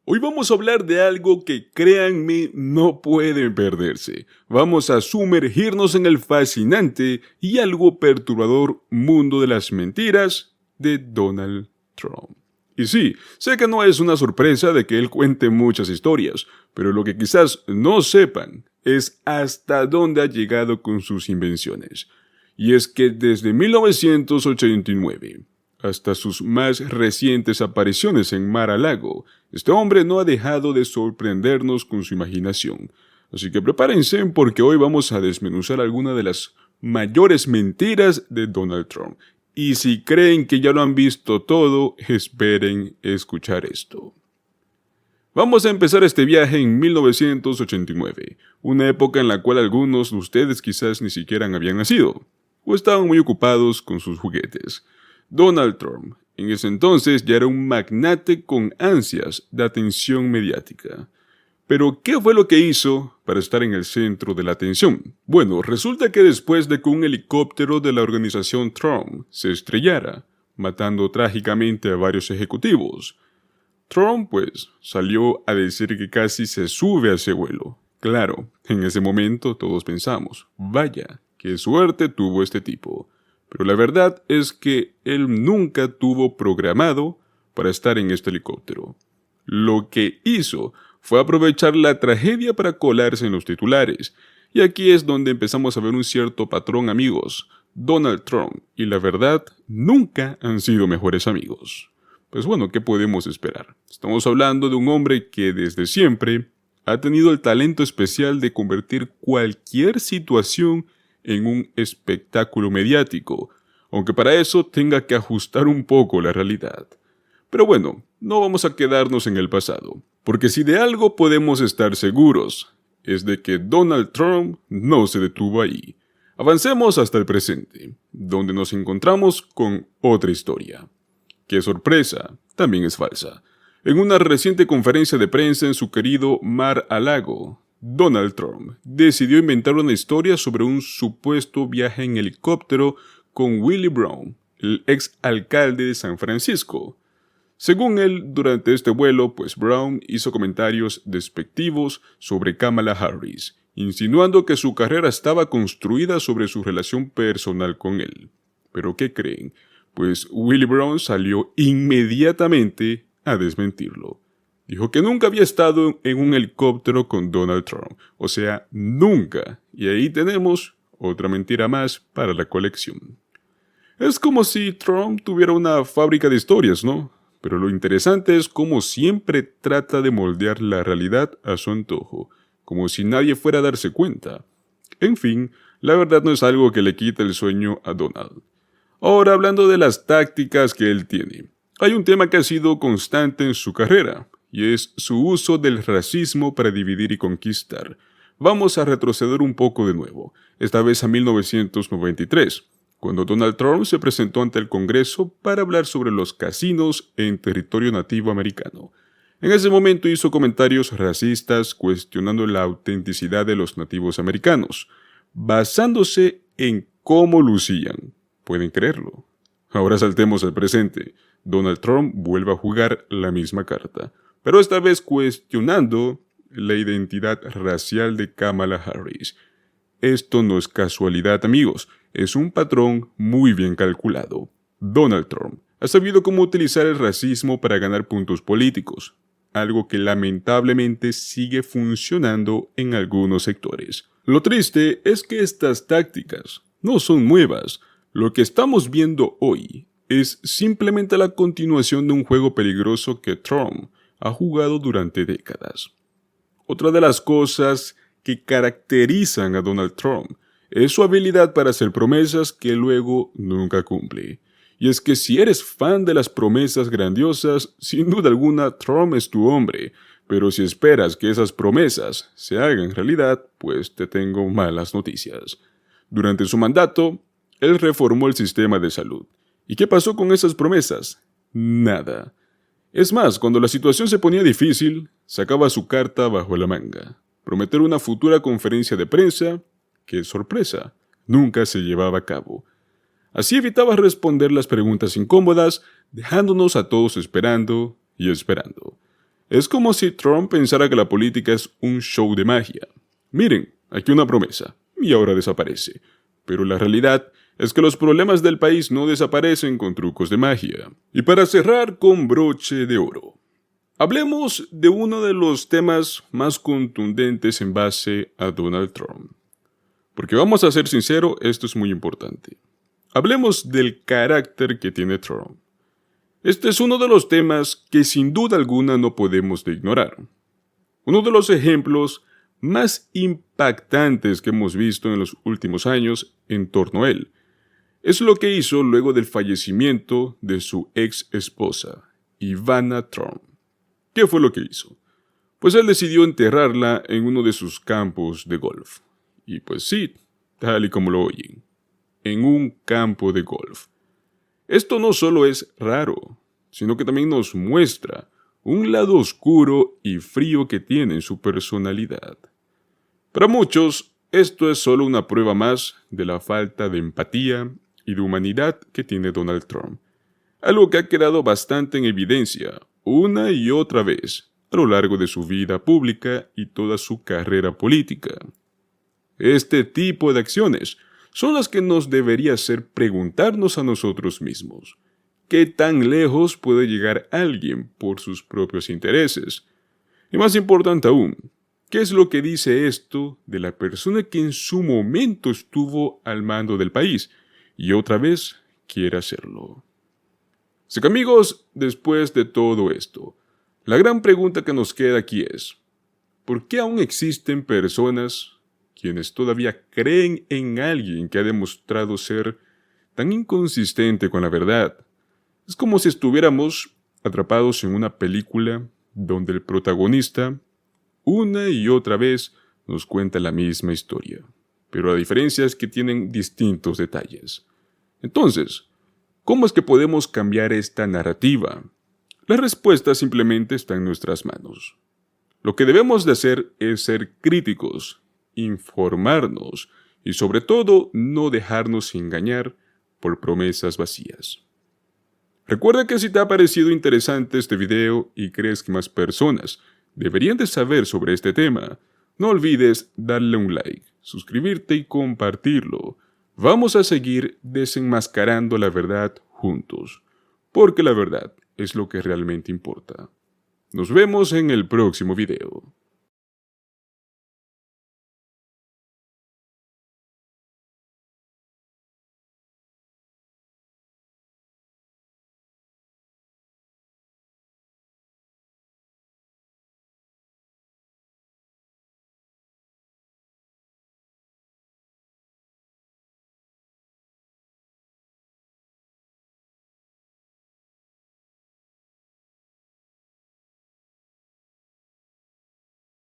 Hoy vamos a hablar de algo que, créanme, no pueden perderse. Vamos a sumergirnos en el fascinante y algo perturbador mundo de las mentiras de Donald Trump. Y sí, sé que no es una sorpresa de que él cuente muchas historias, pero lo que quizás no sepan es hasta dónde ha llegado con sus invenciones. Y es que desde 1989 hasta sus más recientes apariciones en Mar-a-Lago, este hombre no ha dejado de sorprendernos con su imaginación. Así que prepárense porque hoy vamos a desmenuzar algunas de las mayores mentiras de Donald Trump. Y si creen que ya lo han visto todo, esperen escuchar esto. Vamos a empezar este viaje en 1989, una época en la cual algunos de ustedes quizás ni siquiera habían nacido, o estaban muy ocupados con sus juguetes. Donald Trump, en ese entonces, ya era un magnate con ansias de atención mediática. Pero, ¿qué fue lo que hizo para estar en el centro de la atención? Bueno, resulta que después de que un helicóptero de la organización Trump se estrellara, matando trágicamente a varios ejecutivos, Trump, salió a decir que casi se sube a ese vuelo. Claro, en ese momento todos pensamos, vaya, qué suerte tuvo este tipo. Pero la verdad es que él nunca tuvo programado para estar en este helicóptero. Lo que hizo fue aprovechar la tragedia para colarse en los titulares. Y aquí es donde empezamos a ver un cierto patrón, amigos. Donald Trump y la verdad nunca han sido mejores amigos. Pues bueno, ¿qué podemos esperar? Estamos hablando de un hombre que desde siempre ha tenido el talento especial de convertir cualquier situación en un espectáculo mediático, aunque para eso tenga que ajustar un poco la realidad. Pero bueno, no vamos a quedarnos en el pasado, porque si de algo podemos estar seguros, es de que Donald Trump no se detuvo ahí. Avancemos hasta el presente, donde nos encontramos con otra historia. ¡Qué sorpresa! También es falsa. En una reciente conferencia de prensa en su querido Mar-a-Lago, Donald Trump decidió inventar una historia sobre un supuesto viaje en helicóptero con Willie Brown, el ex alcalde de San Francisco. Según él, durante este vuelo, Brown hizo comentarios despectivos sobre Kamala Harris, insinuando que su carrera estaba construida sobre su relación personal con él. ¿Pero qué creen? Willie Brown salió inmediatamente a desmentirlo. Dijo que nunca había estado en un helicóptero con Donald Trump. O sea, nunca. Y ahí tenemos otra mentira más para la colección. Es como si Trump tuviera una fábrica de historias, ¿no? Pero lo interesante es cómo siempre trata de moldear la realidad a su antojo, como si nadie fuera a darse cuenta. En fin, la verdad no es algo que le quite el sueño a Donald. Ahora, hablando de las tácticas que él tiene, hay un tema que ha sido constante en su carrera, y es su uso del racismo para dividir y conquistar. Vamos a retroceder un poco de nuevo, esta vez a 1993, cuando Donald Trump se presentó ante el Congreso para hablar sobre los casinos en territorio nativo americano. En ese momento hizo comentarios racistas cuestionando la autenticidad de los nativos americanos, basándose en cómo lucían. ¿Pueden creerlo? Ahora saltemos al presente. Donald Trump vuelve a jugar la misma carta, pero esta vez cuestionando la identidad racial de Kamala Harris. Esto no es casualidad, amigos, es un patrón muy bien calculado. Donald Trump ha sabido cómo utilizar el racismo para ganar puntos políticos, algo que lamentablemente sigue funcionando en algunos sectores. Lo triste es que estas tácticas no son nuevas. Lo que estamos viendo hoy es simplemente la continuación de un juego peligroso que Trump ha jugado durante décadas. Otra de las cosas que caracterizan a Donald Trump es su habilidad para hacer promesas que luego nunca cumple. Y es que si eres fan de las promesas grandiosas, sin duda alguna Trump es tu hombre. Pero si esperas que esas promesas se hagan realidad, te tengo malas noticias. Durante su mandato, él reformó el sistema de salud. ¿Y qué pasó con esas promesas? Nada. Es más, cuando la situación se ponía difícil, sacaba su carta bajo la manga. Prometer una futura conferencia de prensa, ¡qué sorpresa!, nunca se llevaba a cabo. Así evitaba responder las preguntas incómodas, dejándonos a todos esperando y esperando. Es como si Trump pensara que la política es un show de magia. Miren, aquí una promesa, y ahora desaparece. Pero la realidad es que los problemas del país no desaparecen con trucos de magia. Y para cerrar con broche de oro, hablemos de uno de los temas más contundentes en base a Donald Trump. Porque vamos a ser sinceros, esto es muy importante. Hablemos del carácter que tiene Trump. Este es uno de los temas que sin duda alguna no podemos de ignorar. Uno de los ejemplos más impactantes que hemos visto en los últimos años en torno a él es lo que hizo luego del fallecimiento de su ex esposa, Ivana Trump. ¿Qué fue lo que hizo? Pues él decidió enterrarla en uno de sus campos de golf. Y pues sí, tal y como lo oyen, en un campo de golf. Esto no solo es raro, sino que también nos muestra un lado oscuro y frío que tiene en su personalidad. Para muchos, esto es solo una prueba más de la falta de empatía y de humanidad que tiene Donald Trump, algo que ha quedado bastante en evidencia una y otra vez a lo largo de su vida pública y toda su carrera política. Este tipo de acciones son las que nos debería hacer preguntarnos a nosotros mismos, ¿qué tan lejos puede llegar alguien por sus propios intereses? Y más importante aún, ¿qué es lo que dice esto de la persona que en su momento estuvo al mando del país y otra vez quiere hacerlo? Así que amigos, después de todo esto, la gran pregunta que nos queda aquí es, ¿por qué aún existen personas quienes todavía creen en alguien que ha demostrado ser tan inconsistente con la verdad? Es como si estuviéramos atrapados en una película donde el protagonista una y otra vez nos cuenta la misma historia, pero la diferencia es que tienen distintos detalles. Entonces, ¿cómo es que podemos cambiar esta narrativa? La respuesta simplemente está en nuestras manos. Lo que debemos de hacer es ser críticos, informarnos y sobre todo no dejarnos engañar por promesas vacías. Recuerda que si te ha parecido interesante este video y crees que más personas deberían de saber sobre este tema, no olvides darle un like, suscribirte y compartirlo. Vamos a seguir desenmascarando la verdad juntos, porque la verdad es lo que realmente importa. Nos vemos en el próximo video.